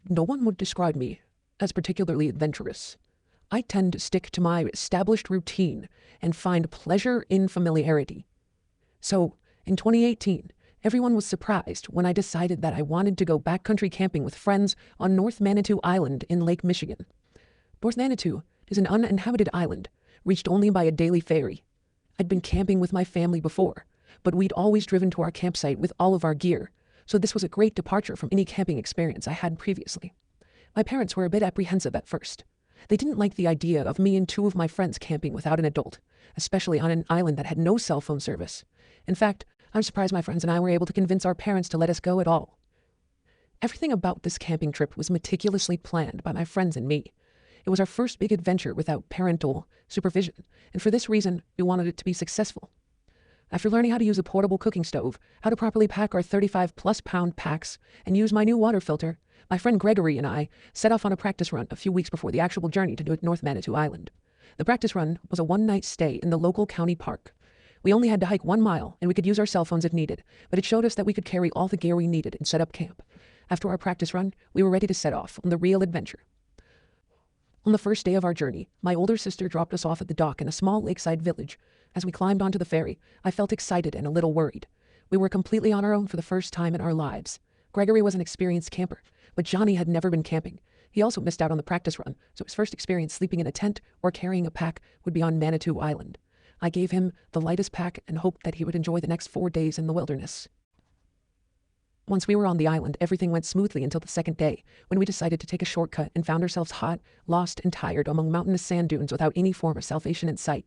No one would describe me as particularly adventurous. I tend to stick to my established routine and find pleasure in familiarity. So, in 2018, everyone was surprised when I decided that I wanted to go backcountry camping with friends on North Manitou Island in Lake Michigan. North Manitou is an uninhabited island, reached only by a daily ferry. I'd been camping with my family before, but we'd always driven to our campsite with all of our gear, so this was a great departure from any camping experience I had previously. My parents were a bit apprehensive at first. They didn't like the idea of me and two of my friends camping without an adult, especially on an island that had no cell phone service. In fact, I'm surprised my friends and I were able to convince our parents to let us go at all. Everything about this camping trip was meticulously planned by my friends and me. It was our first big adventure without parental supervision, and for this reason, we wanted it to be successful. After learning how to use a portable cooking stove, how to properly pack our 35-plus pound packs, and use my new water filter, my friend Gregory and I set off on a practice run a few weeks before the actual journey to North Manitou Island. The practice run was a one-night stay in the local county park. We only had to hike 1 mile, and we could use our cell phones if needed, but it showed us that we could carry all the gear we needed and set up camp. After our practice run, we were ready to set off on the real adventure. On the first day of our journey, my older sister dropped us off at the dock in a small lakeside village. As we climbed onto the ferry, I felt excited and a little worried. We were completely on our own for the first time in our lives. Gregory was an experienced camper, but Johnny had never been camping. He also missed out on the practice run, so his first experience sleeping in a tent or carrying a pack would be on Manitou Island. I gave him the lightest pack and hoped that he would enjoy the next 4 days in the wilderness. Once we were on the island, everything went smoothly until the second day, when we decided to take a shortcut and found ourselves hot, lost, and tired among mountainous sand dunes without any form of salvation in sight.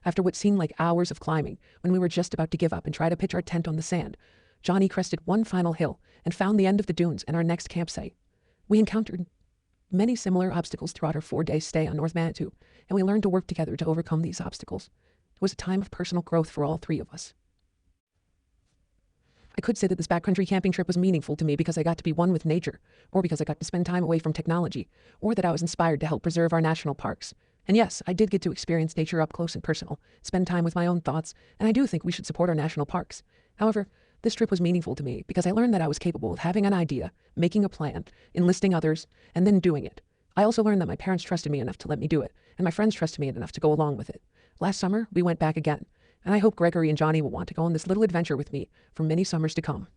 After what seemed like hours of climbing, when we were just about to give up and try to pitch our tent on the sand, Johnny crested one final hill and found the end of the dunes and our next campsite. We encountered many similar obstacles throughout our 4-day stay on North Manitou, and we learned to work together to overcome these obstacles. It was a time of personal growth for all 3 of us. I could say that this backcountry camping trip was meaningful to me because I got to be one with nature, or because I got to spend time away from technology, or that I was inspired to help preserve our national parks. And yes, I did get to experience nature up close and personal, spend time with my own thoughts, and I do think we should support our national parks. However, this trip was meaningful to me because I learned that I was capable of having an idea, making a plan, enlisting others, and then doing it. I also learned that my parents trusted me enough to let me do it, and my friends trusted me enough to go along with it. Last summer, we went back again, and I hope Gregory and Johnny will want to go on this little adventure with me for many summers to come.